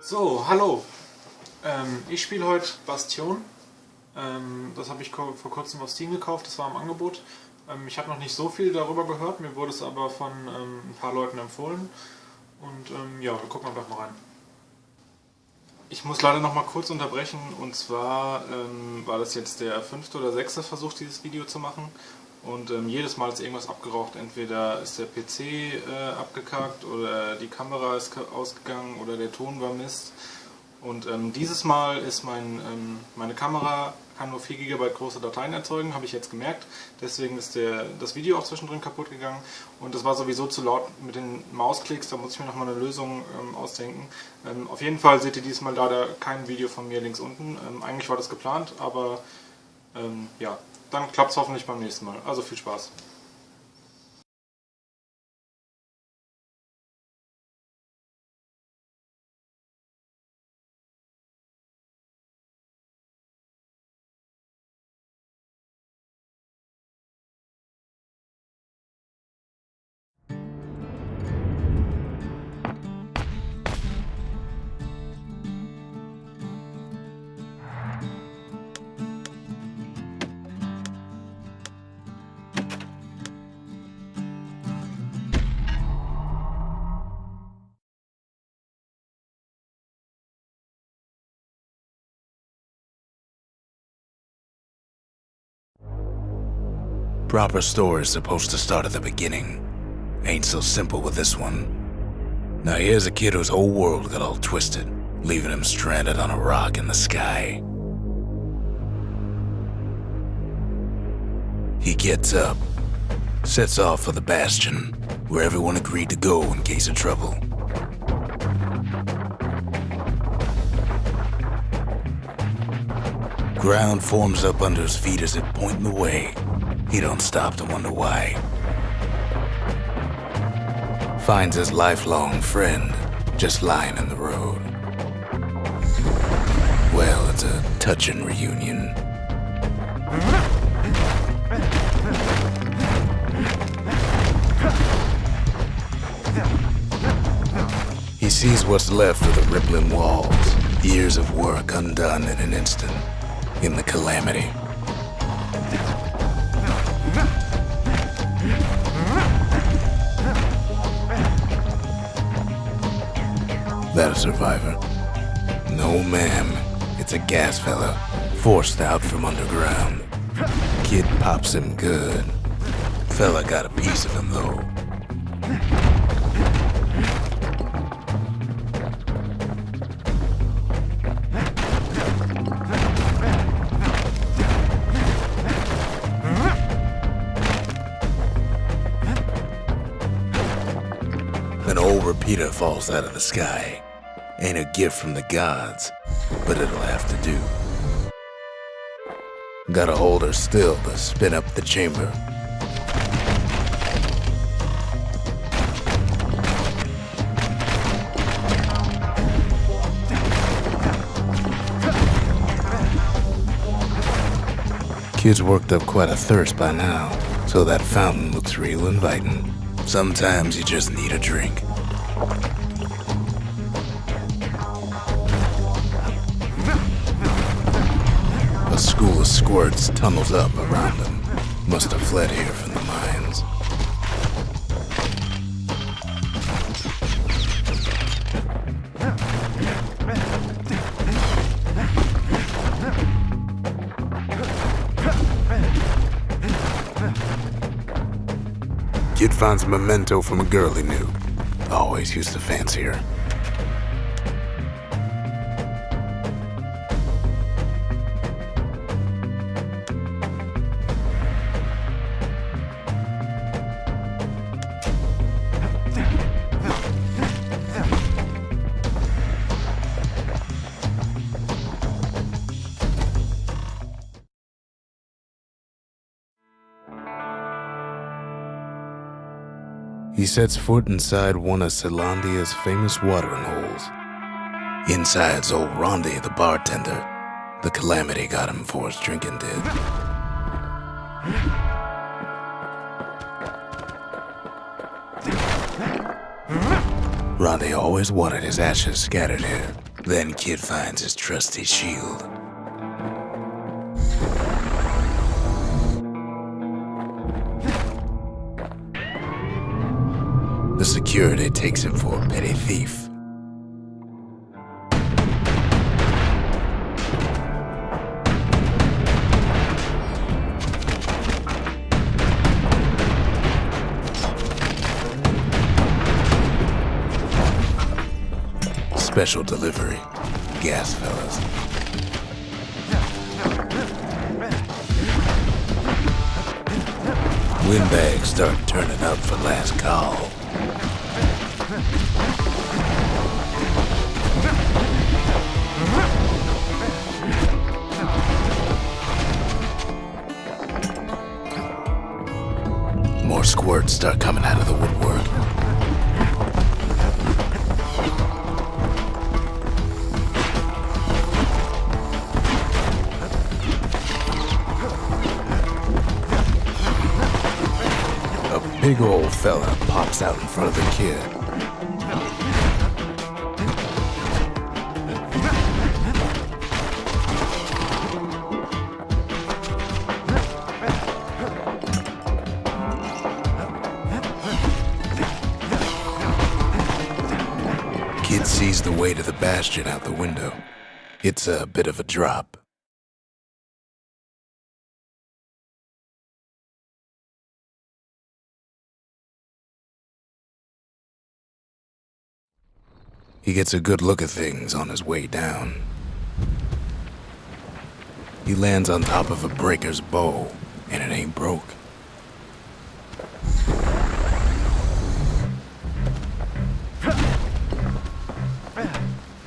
So, hallo. Ich spiele heute Bastion. Das habe ich vor kurzem auf Steam gekauft, das war im Angebot. Ich habe noch nicht so viel darüber gehört, mir wurde es aber von ein paar Leuten empfohlen. Und ja, wir gucken einfach mal rein. Ich muss leider noch mal kurz unterbrechen, und zwar war das jetzt der 5. oder 6. Versuch, dieses Video zu machen. Und jedes Mal ist irgendwas abgeraucht, entweder ist der PC abgekackt oder die Kamera ist ausgegangen oder der Ton war Mist. Und dieses Mal ist meine Kamera kann nur 4 GB große Dateien erzeugen, habe ich jetzt gemerkt. Deswegen ist das Video auch zwischendrin kaputt gegangen. Und das war sowieso zu laut mit den Mausklicks, da muss ich mir nochmal eine Lösung ausdenken. Auf jeden Fall seht ihr diesmal leider kein Video von mir links unten. Eigentlich war das geplant, aber ja, dann klappt es hoffentlich beim nächsten Mal. Also viel Spaß. Proper story is supposed to start at the beginning. Ain't so simple with this one. Now here's a kid whose whole world got all twisted, leaving him stranded on a rock in the sky. He gets up, sets off for the Bastion, where everyone agreed to go in case of trouble. Ground forms up under his feet as it pointing the way. He don't stop to wonder why. Finds his lifelong friend just lying in the road. Well, it's a touching reunion. He sees what's left of the rippling walls, years of work undone in an instant, in the calamity. That a survivor? No, ma'am. It's a gas fella, forced out from underground. Kid pops him good. Fella got a piece of him, though. An old repeater falls out of the sky. Ain't a gift from the gods, but it'll have to do. Gotta hold her still to spin up the chamber. Kid's worked up quite a thirst by now, so that fountain looks real inviting. Sometimes you just need a drink. A school of squirts tunnels up around them. Must have fled here from the mines. Kid finds a memento from a girl he knew. Always used to fancy her. He sets foot inside one of Zealandia's famous watering holes. Inside's old Rondi, the bartender. The calamity got him for his drinking did. Ronde always wanted his ashes scattered here. Then Kid finds his trusty shield. The security takes him for a petty thief. Special delivery. Gas fellas. Windbags start turning up for last call. More squirts start coming out of the woodwork. A big old fella pops out in front of the kid. Kid sees the way to the Bastion out the window. It's a bit of a drop. He gets a good look at things on his way down. He lands on top of a breaker's bow, and it ain't broke.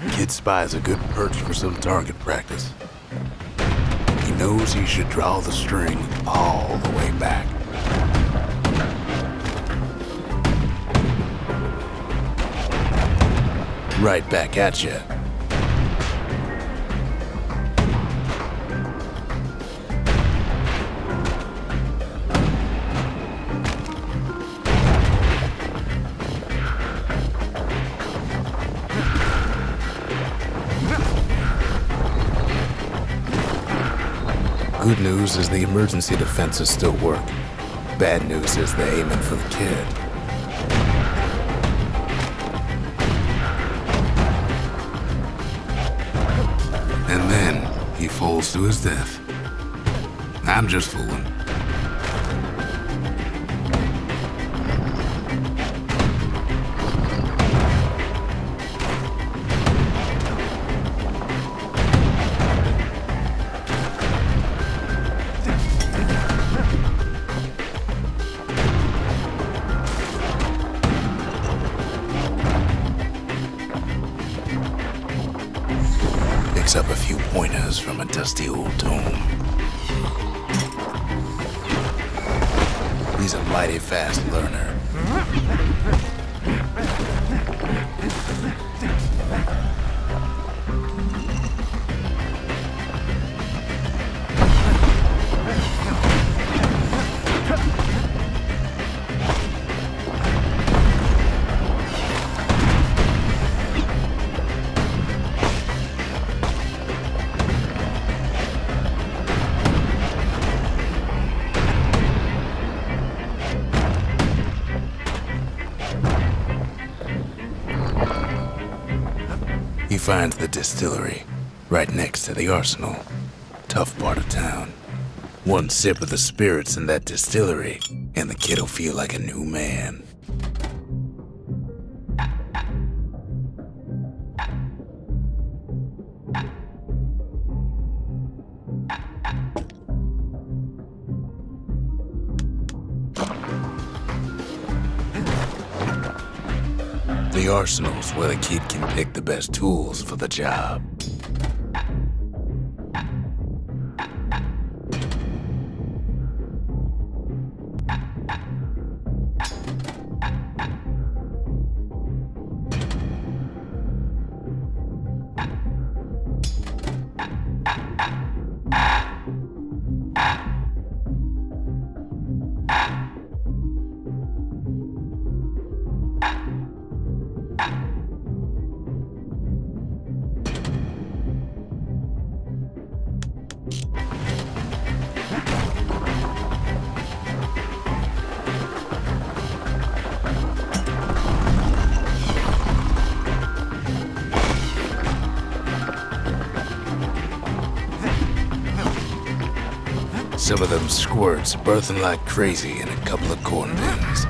Kid spies a good perch for some target practice. He knows he should draw the string all the way back. Right back at you. Good news is the emergency defenses still work. Bad news is they're aiming for the kid. And then he falls to his death. I'm just fooling. Picks up a few pointers from a dusty old tome. He's a mighty fast learner. He finds the distillery, right next to the arsenal. Tough part of town. One sip of the spirits in that distillery, and the kid'll feel like a new man. The arsenal's where the kid can pick the best tools for the job. some of them squirts birthing like crazy in a couple of corn bins.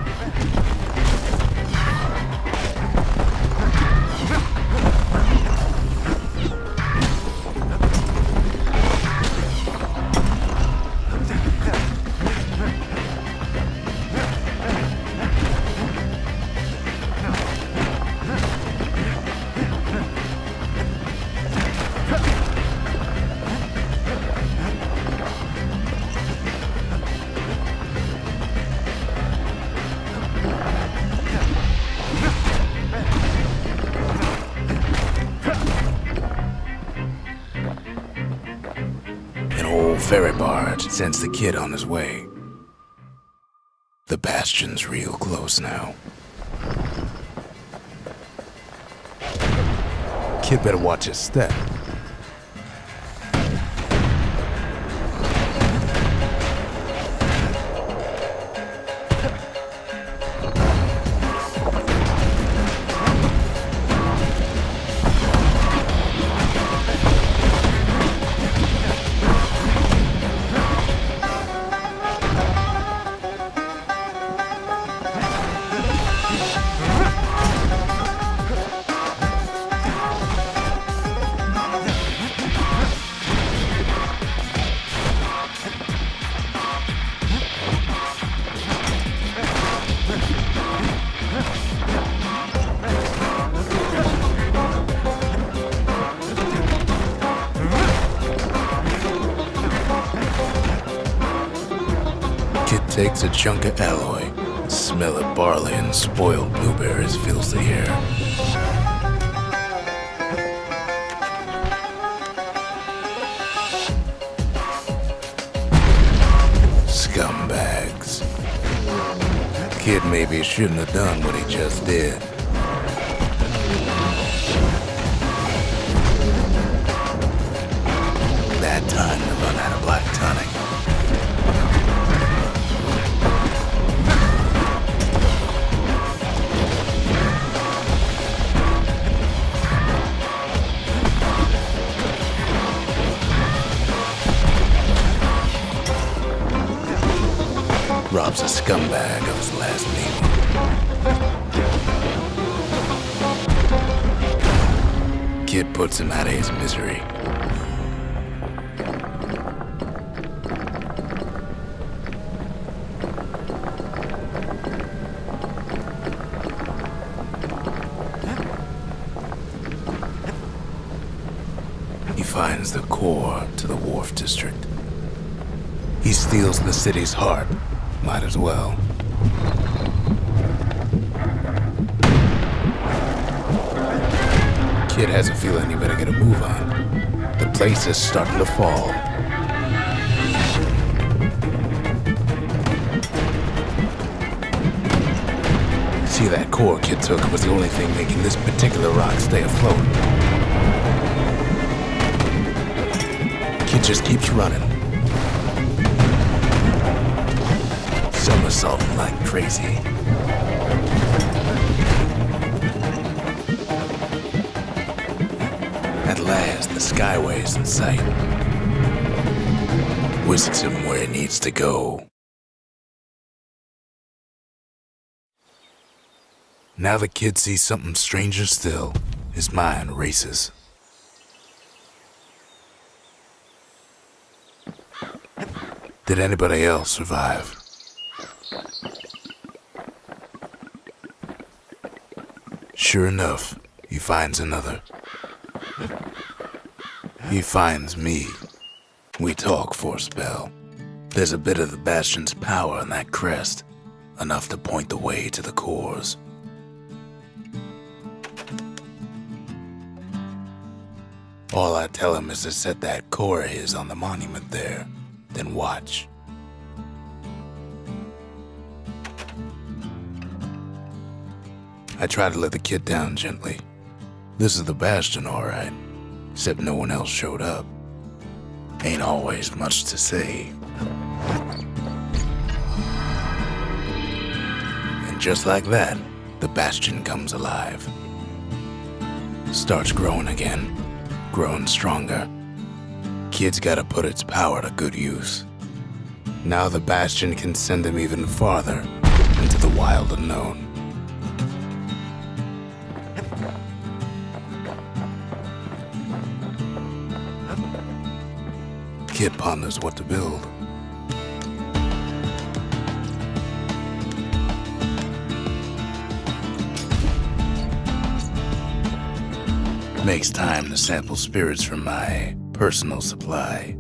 Ferry barge sends the kid on his way. The Bastion's real close now. Kid better watch his step. Takes a chunk of alloy. Smell of barley and spoiled blueberries fills the air. Scumbags. Kid maybe shouldn't have done what he just did. Bad time to run out of black tonic. Robs a scumbag of his last meal. Kid puts him out of his misery. He finds the core to the wharf district. He steals the city's heart. Might as well. Kid has a feeling you better get a move on. The place is starting to fall. See, that core Kid took was the only thing making this particular rock stay afloat. Kid just keeps running. Somersaulting like crazy. At last, the skyway's in sight. Whisks him where he needs to go. Now the kid sees something stranger still. His mind races. Did anybody else survive? Sure enough, he finds another. He finds me. We talk for a spell. There's a bit of the Bastion's power in that crest, enough to point the way to the cores. All I tell him is to set that core of his on the monument there, then watch. I try to let the kid down gently. This is the Bastion, all right, except no one else showed up. Ain't always much to say. And just like that, the Bastion comes alive. Starts growing again, growing stronger. Kid's gotta put its power to good use. Now the Bastion can send him even farther into the wild unknown. Kid ponders what to build. Makes time to sample spirits from my personal supply.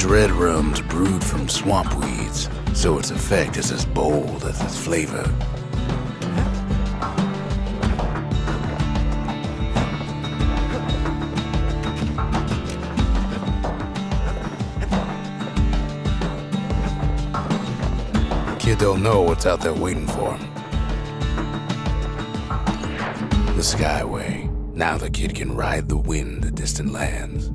Red rum's brewed from swamp weeds, so its effect is as bold as its flavor. Kid don't know what's out there waiting for him. The Skyway. Now the kid can ride the wind to distant lands.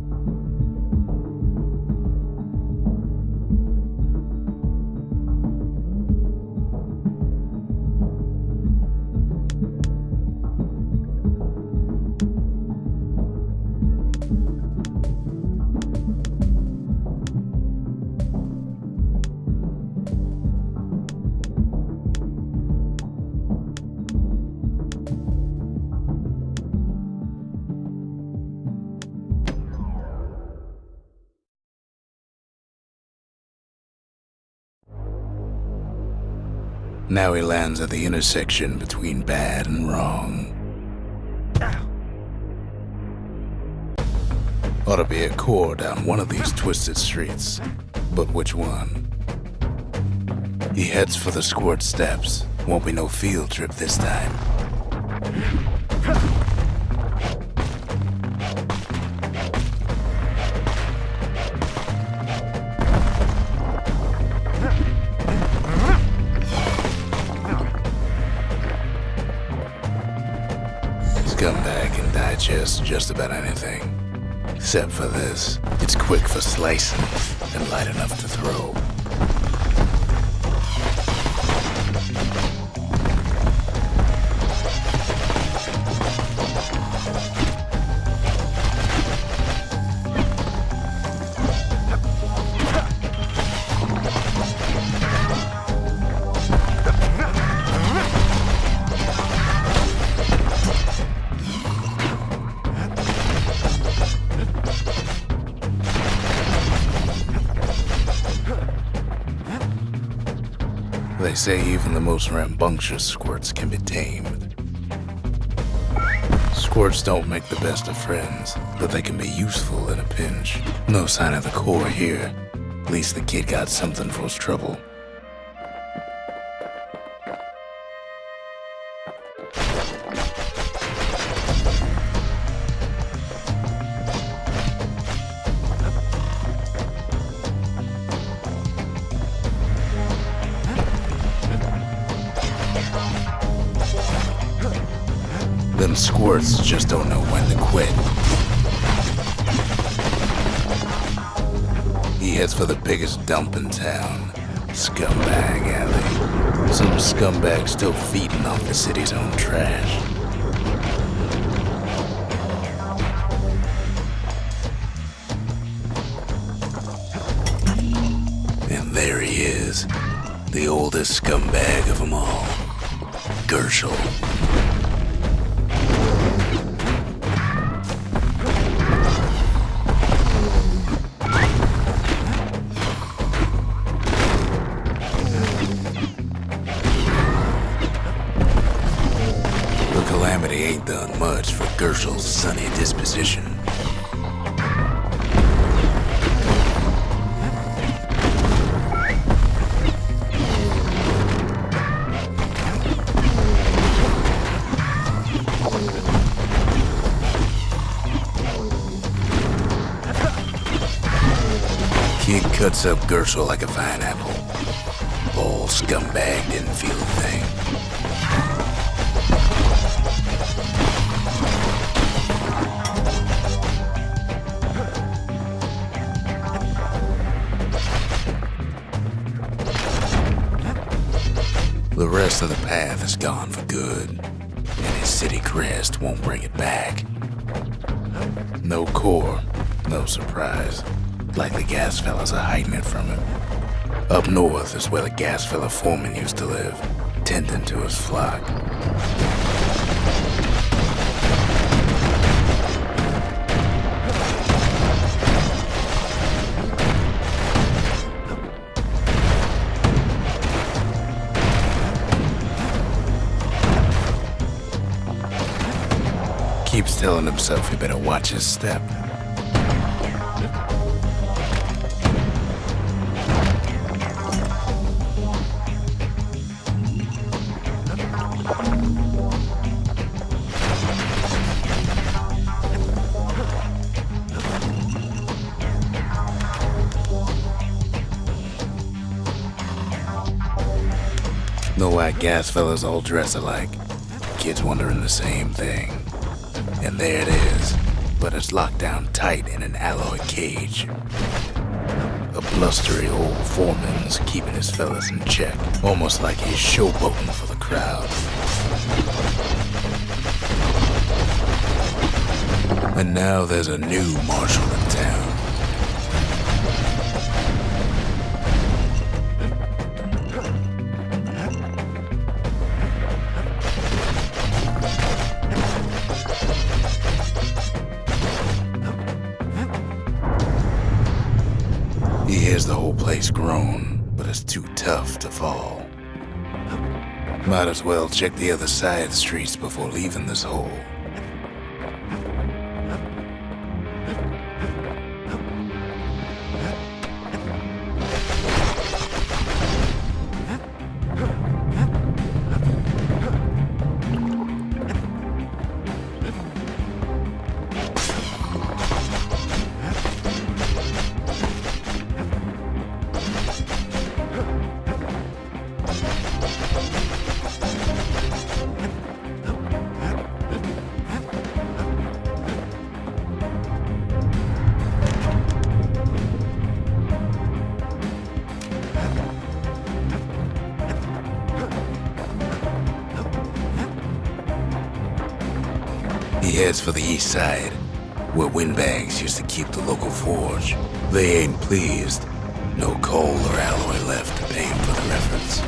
Now he lands at the intersection between bad and wrong. Ought to be a core down one of these twisted streets, but which one? He heads for the squirt steps. Won't be no field trip this time. Scumbag can digest just about anything. Except for this. It's quick for slicing and light enough to throw. They say even the most rambunctious squirts can be tamed. Squirts don't make the best of friends, but they can be useful in a pinch. No sign of the core here. At least the kid got something for his trouble. Them squirts just don't know when to quit. He heads for the biggest dump in town, Scumbag Alley. Some scumbag still feeding off the city's own trash. And there he is, the oldest scumbag of them all, Gershel. Calamity ain't done much for Gershel's sunny disposition. Kid cuts up Gershel like a pineapple. Old scumbag didn't feel a thing. The rest of the path is gone for good, and his city crest won't bring it back. No core, no surprise. Likely gas fellas are hiding it from him. Up north is where the gas fella foreman used to live, tending to his flock. Keeps telling himself he better watch his step. No white gas fellas all dress alike. Kids wondering the same thing. And there it is, but it's locked down tight in an alloy cage. A blustery old foreman's keeping his fellas in check, almost like he's showboating for the crowd. And now there's a new marshal in town. He hears the whole place groan, but it's too tough to fall. Might as well check the other side streets before leaving this hole. He heads for the east side, where windbags used to keep the local forge. They ain't pleased. No coal or alloy left to pay him for their efforts.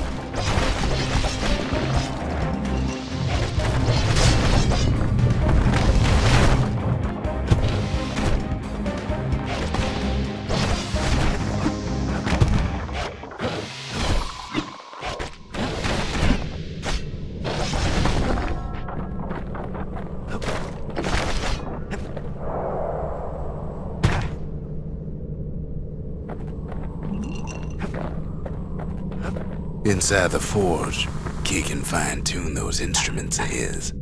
Inside the forge, Kid can fine-tune those instruments of his.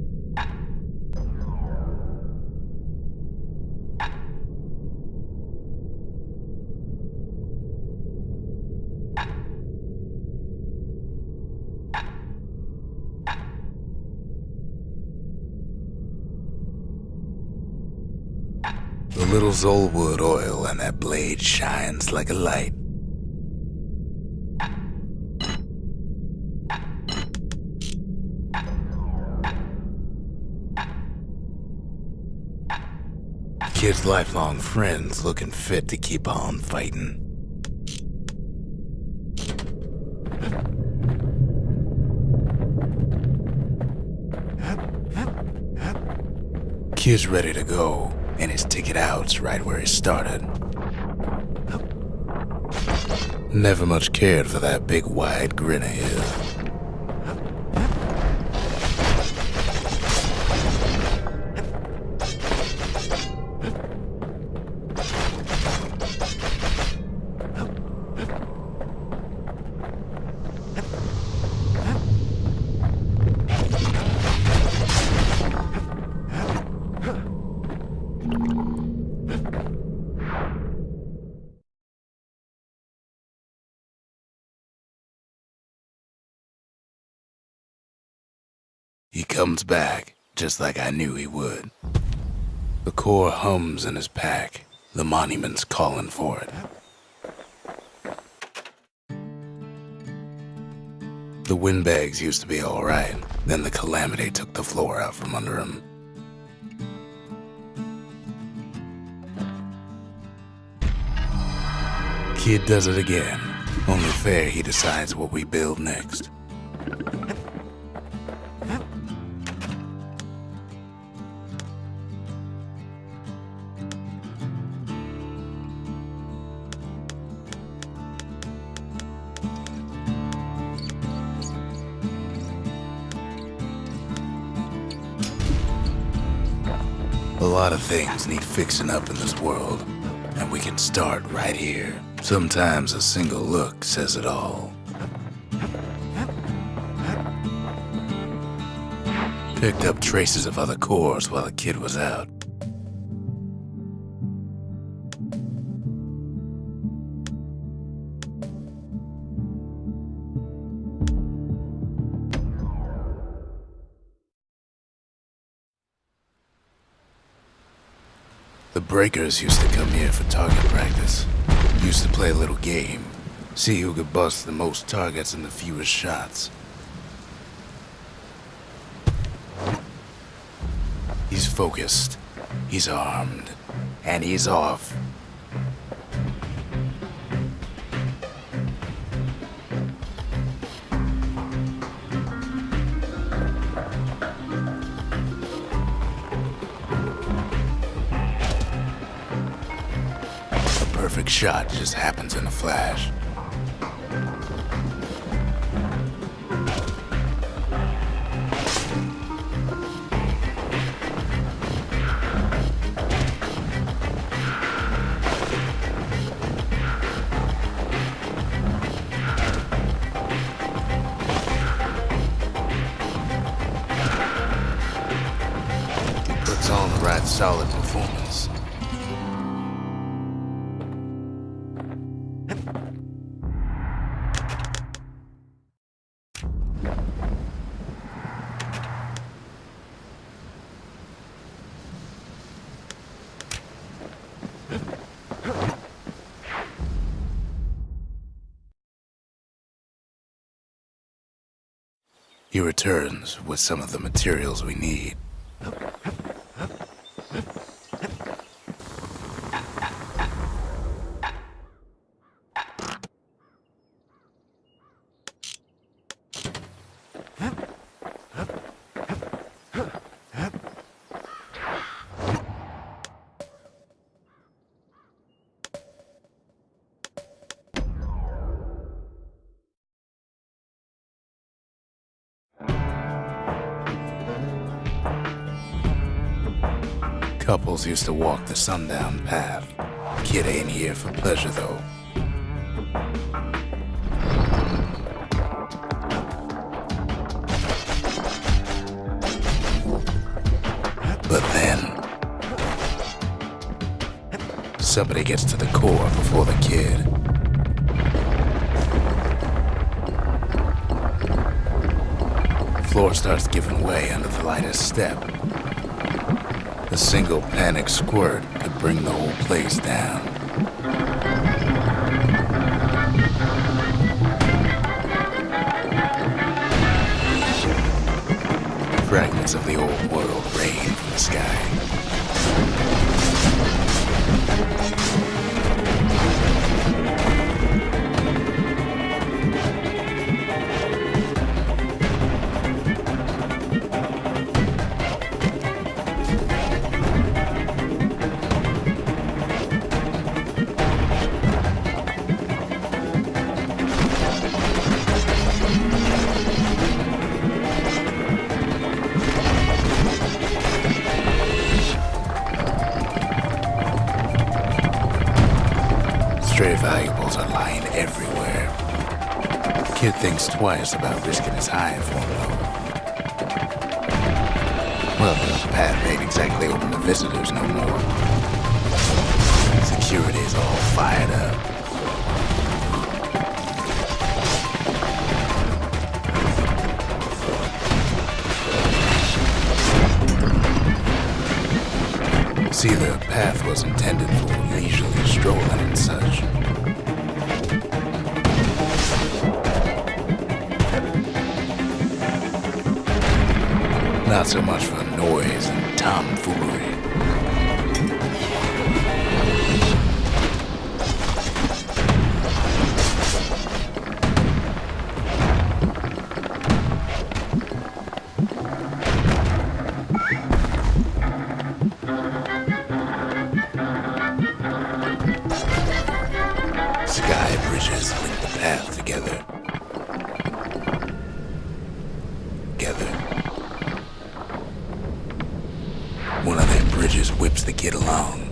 The little Zolwood oil on that blade shines like a light. Kid's lifelong friends looking fit to keep on fighting. Kid's ready to go, and his ticket out's right where he started. Never much cared for that big wide grin of his. He comes back, just like I knew he would. The core hums in his pack. The monument's calling for it. The windbags used to be alright, then the calamity took the floor out from under him. Kid does it again. Only fair he decides what we build next. A lot of things need fixing up in this world, and we can start right here. Sometimes a single look says it all. Picked up traces of other cores while the kid was out. The breakers used to come here for target practice. Used to play a little game. See who could bust the most targets and the fewest shots. He's focused. He's armed. And he's off. Perfect shot just happens in a flash. He puts on the right solid performance. He returns with some of the materials we need. Couples used to walk the sundown path. Kid ain't here for pleasure, though. But then, somebody gets to the core before the kid. The floor starts giving way under the Leider's step. A single panic squirt could bring the whole place down. Fragments of the old world rain from the sky. Stray valuables are lying everywhere. Kid thinks twice about risking his hide for him, though. Well, the path ain't exactly open to visitors no more. Security's all fired up. not so much for noise and tomfoolery. Sky bridges link the path together. One of them bridges whips the kid along.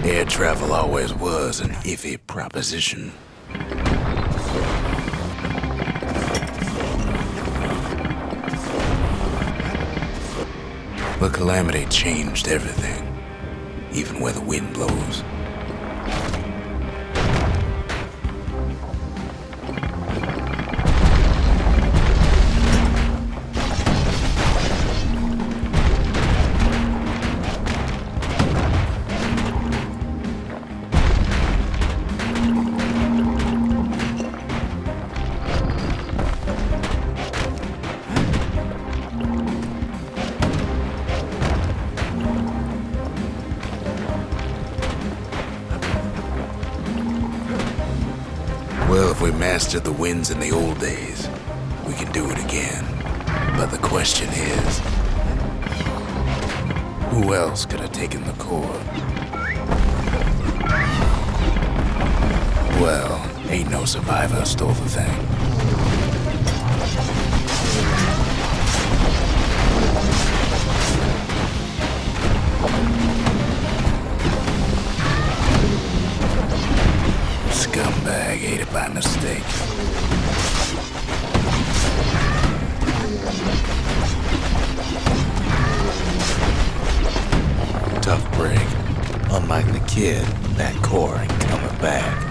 Air travel always was an iffy proposition. But Calamity changed everything, even where the wind blows. Well, if we mastered the winds in the old days, we can do it again. But the question is, who else could have taken the core? Well, ain't no survivor stole the thing. Scumbag ate it by mistake. Tough break. Unlike the kid, that core ain't coming back.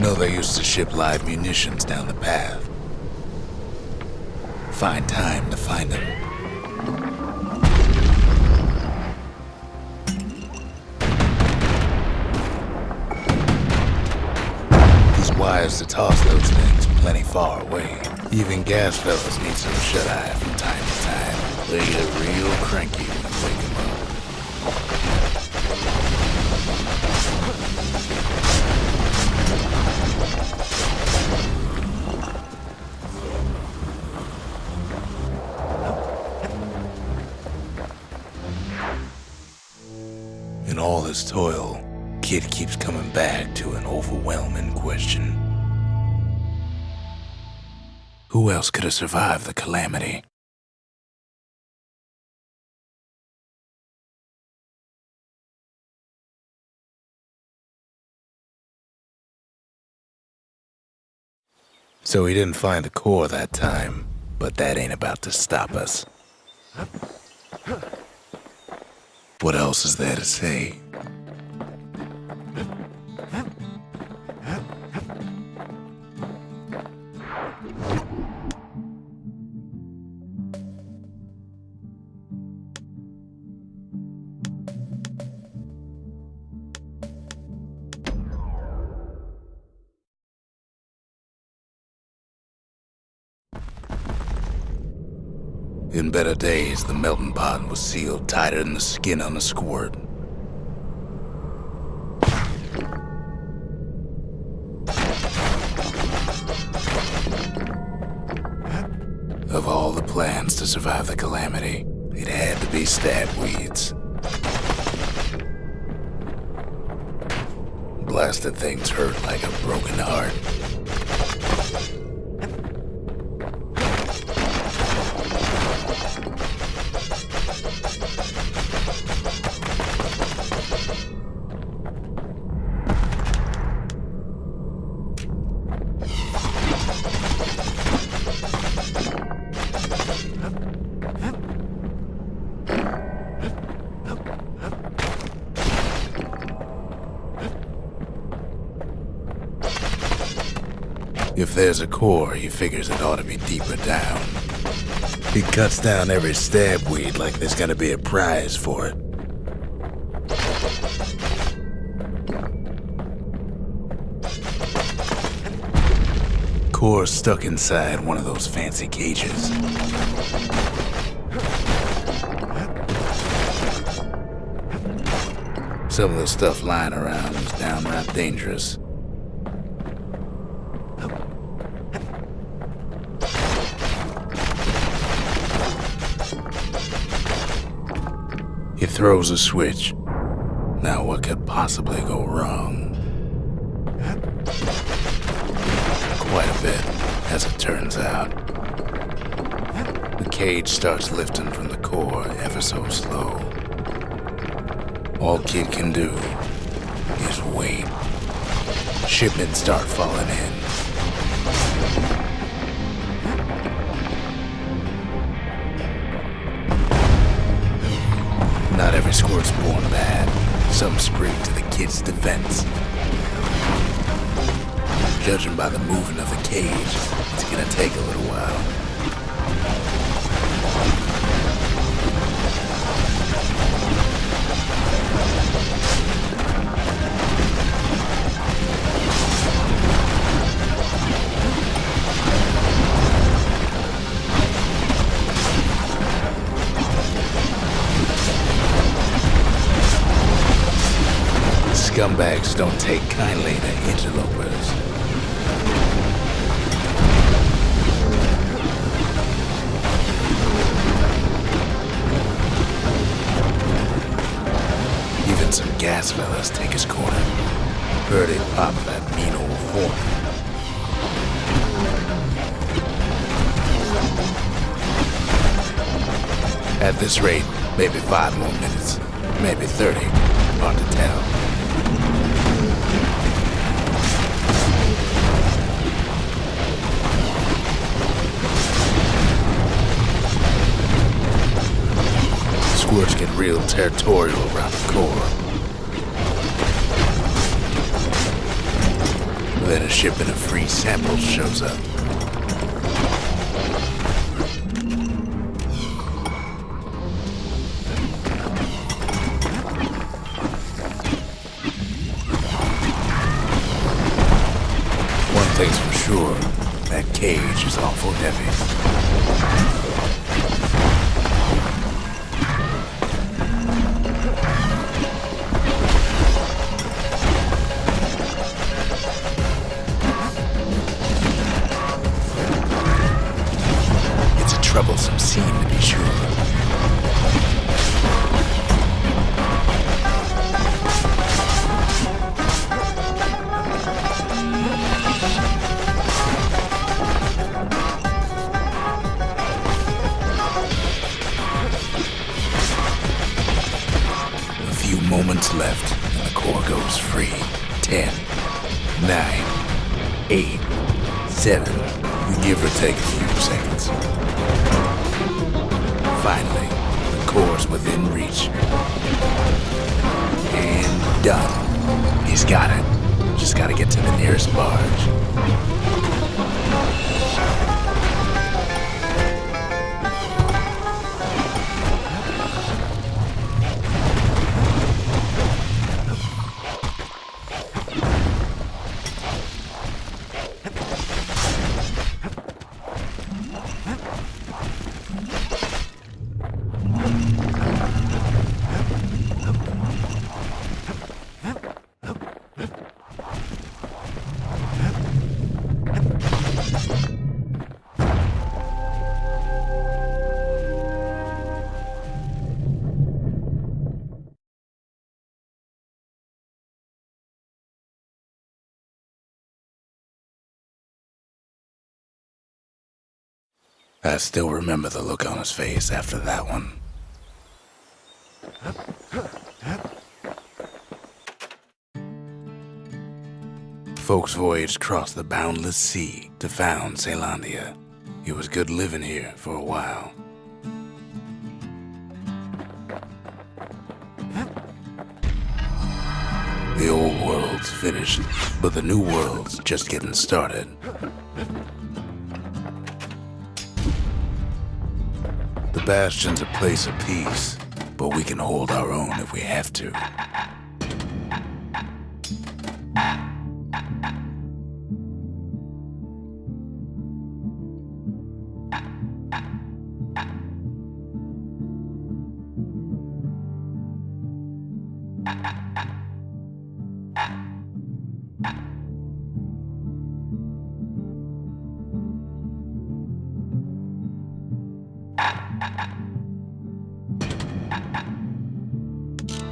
No, they used to ship live munitions down the path. Find time to find them. These wires to toss those things plenty far away. Even gas fellas need some shut-eye from time to time. They get real cranky when you wake them up. In all his toil, Kid keeps coming back to an overwhelming question. Who else could have survived the calamity? So he didn't find the core that time, but that ain't about to stop us. What else is there to say? In better days, the melting pot was sealed tighter than the skin on a squirt. Of all the plans to survive the calamity, it had to be stab weeds. Blasted things hurt like a broken heart. If there's a core, he figures it ought to be deeper down. He cuts down every stab weed like there's gonna be a prize for it. Core's stuck inside one of those fancy cages. Some of the stuff lying around is downright dangerous. He throws a switch. Now what could possibly go wrong? Quite a bit, as it turns out. The cage starts lifting from the core ever so slow. All Kid can do is wait. Shipments start falling in. Not every squirt's born bad. Some spring to the Kid's defense. Judging by the movement of the cage, it's gonna take a little while. Scumbags don't take kindly to interlopers. Even some gas fellas take his corner. Heard it pop that mean old fork. At this rate, maybe 5 more minutes, maybe 30, hard to tell. Squirts get real territorial around the core. Then a shipment of free samples shows up. One thing's for sure, that cage is awful heavy. Troublesome scene, to be sure. A few moments left, and the core goes free. 10, 9, 8, 7. You give or take a few seconds. Finally, the core's within reach. And done. He's got it. Just gotta get to the nearest barge. I still remember the look on his face after that one. Folks voyaged across the boundless sea to found Ceylondia. It was good living here for a while. The old world's finished, but the new world's just getting started. The Bastion's a place of peace, but we can hold our own if we have to.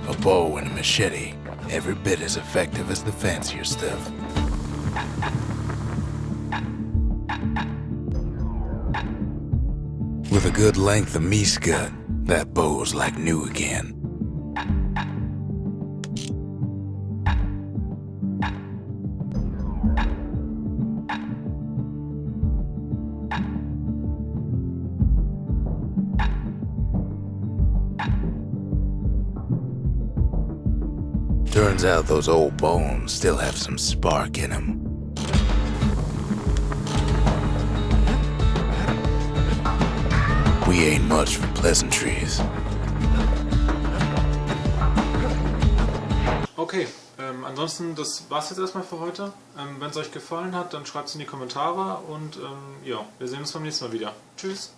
A bow and a machete, every bit as effective as the fancier stuff. With a good length of meat gut, that bow's like new again. Turns out those old bones still have some spark in them. We ain't much for pleasantries. Okay, ansonsten, das war's jetzt erstmal für heute. Wenn es euch gefallen hat, dann schreibt es in die Kommentare und ja, wir sehen uns beim nächsten Mal wieder. Tschüss!